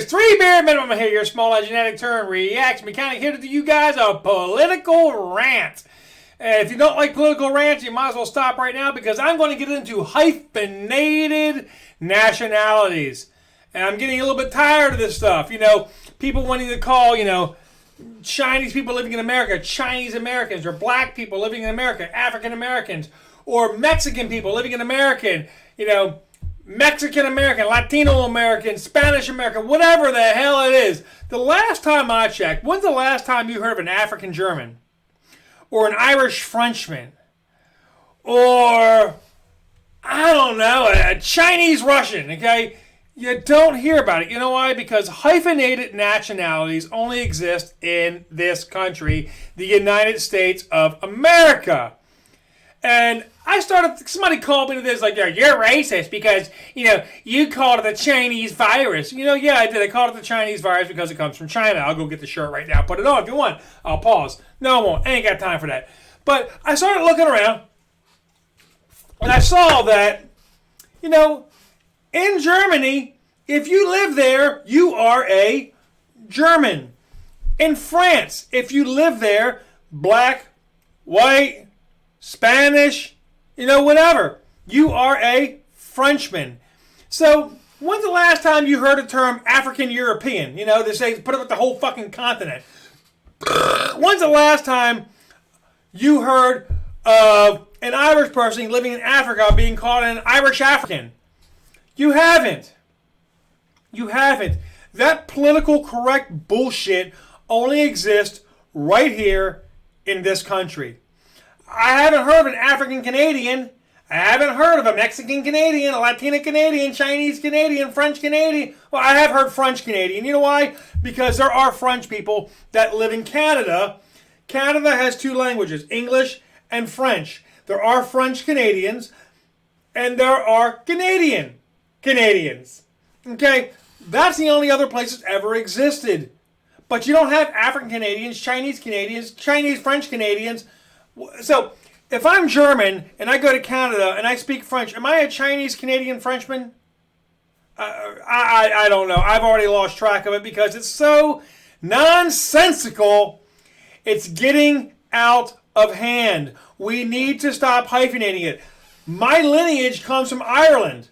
It's 3 beer minimum here. Your small genetic turn reacts. Mechanic here to you guys a political rant. And if you don't like political rants, you might as well stop right now because I'm going to get into hyphenated nationalities. And I'm getting a little bit tired of this stuff. You know, people wanting to call, Chinese people living in America Chinese Americans, or black people living in America African Americans, or Mexican people living in America, Mexican American, Latino American, Spanish American, whatever the hell it is. The last time I checked, when's the last time you heard of an African German? Or an Irish Frenchman? Or, I don't know, a Chinese Russian, okay? You don't hear about it. You know why? Because hyphenated nationalities only exist in this country, the United States of America. And somebody called me to this, like, you're racist because, you called it the Chinese virus. Yeah, I did. I called it the Chinese virus because it comes from China. I'll go get the shirt right now. Put it on if you want. I'll pause. No, I won't. I ain't got time for that. But I started looking around, and I saw that, in Germany, if you live there, you are a German. In France, if you live there, black, white, Spanish, whatever. You are a Frenchman. So, when's the last time you heard the term African European? They say put it with the whole fucking continent. When's the last time you heard of an Irish person living in Africa being called an Irish African? You haven't. You haven't. That political correct bullshit only exists right here in this country. I haven't heard of an African Canadian. I haven't heard of a Mexican Canadian, a Latino Canadian, Chinese Canadian, French Canadian. Well, I have heard French Canadian. You know why? Because there are French people that live in Canada. Canada has 2 languages, English and French. There are French Canadians, and there are Canadians. Okay? That's the only other place it's ever existed. But you don't have African Canadians, Chinese French Canadians. So, if I'm German and I go to Canada and I speak French, am I a Chinese Canadian Frenchman? I don't know. I've already lost track of it because it's so nonsensical. It's getting out of hand. We need to stop hyphenating it. My lineage comes from Ireland.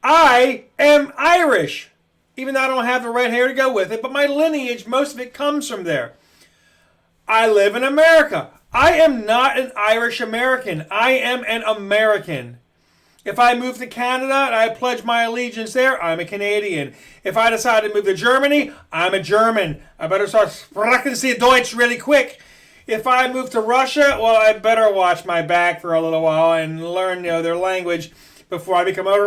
I am Irish. Even though I don't have the red hair to go with it, but my lineage, most of it comes from there. I live in America. I am not an Irish American. I am an American. If I move to Canada and I pledge my allegiance there, I'm a Canadian. If I decide to move to Germany, I'm a German. I better start sprechen Sie Deutsch really quick. If I move to Russia, well, I better watch my back for a little while and learn their language before I become a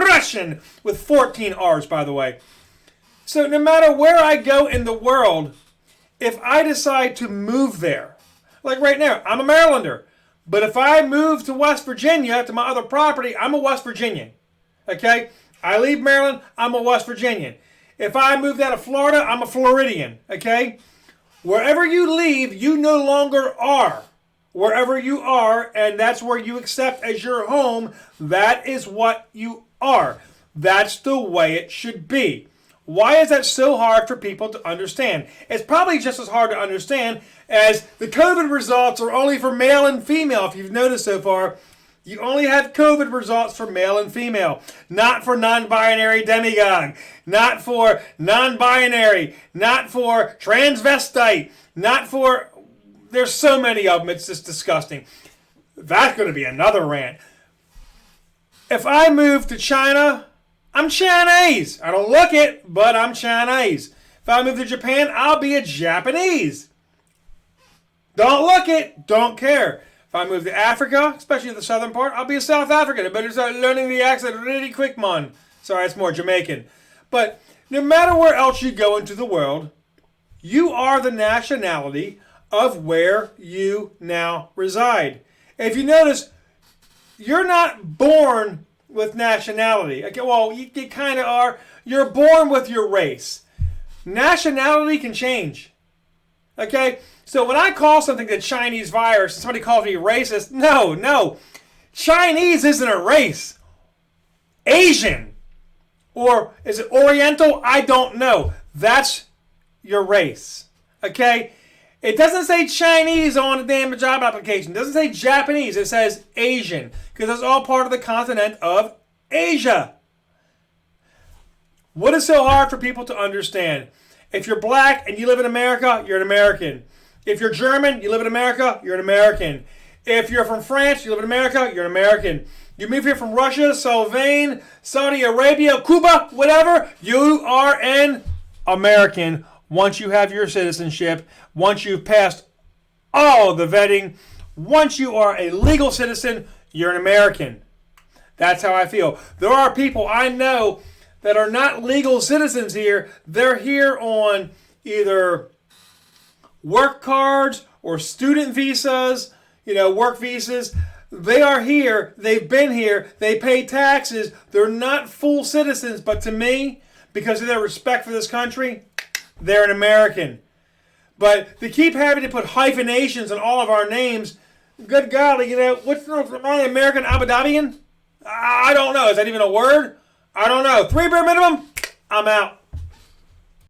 Russian, with 14 R's, by the way. So no matter where I go in the world, if I decide to move there, like right now, I'm a Marylander, but if I move to West Virginia, to my other property, I'm a West Virginian, okay? I leave Maryland, I'm a West Virginian. If I move out of Florida, I'm a Floridian, okay? Wherever you leave, you no longer are. Wherever you are, and that's where you accept as your home, that is what you are. That's the way it should be. Why is that so hard for people to understand? It's probably just as hard to understand as the COVID results are only for male and female. If you've noticed so far, you only have COVID results for male and female, not for non-binary demigod, not for non-binary, not for transvestite, not for... There's so many of them, it's just disgusting. That's going to be another rant. If I move to China, I'm Chinese. I don't look it, but I'm Chinese. If I move to Japan, I'll be a Japanese. Don't look it, don't care. If I move to Africa, especially the southern part, I'll be a South African. I better start learning the accent really quick, man. Sorry, it's more Jamaican. But no matter where else you go into the world, you are the nationality of where you now reside. If you notice, you're not born with nationality. Okay, well, you kind of are. You're born with your race. Nationality can change. Okay? So when I call something the Chinese virus, somebody calls me racist, no. Chinese isn't a race. Asian. Or Is it Oriental? I don't know. That's your race. Okay? It doesn't say Chinese on the damn job application. It doesn't say Japanese. It says Asian. Because that's all part of the continent of Asia. What is so hard for people to understand? If you're black and you live in America, you're an American. If you're German, you live in America, you're an American. If you're from France, you live in America, you're an American. You move here from Russia, Slovenia, Saudi Arabia, Cuba, whatever, you are an American once you have your citizenship, once you've passed all the vetting, once you are a legal citizen, you're an American. That's how I feel. There are people I know that are not legal citizens here. They're here on either work cards or student visas, work visas. They are here. They've been here. They pay taxes. They're not full citizens, but to me, because of their respect for this country, they're an American. But to keep having to put hyphenations on all of our names, good golly, what's the American Abu Dhabian? I don't know. Is that even a word? I don't know. 3 beer minimum? I'm out.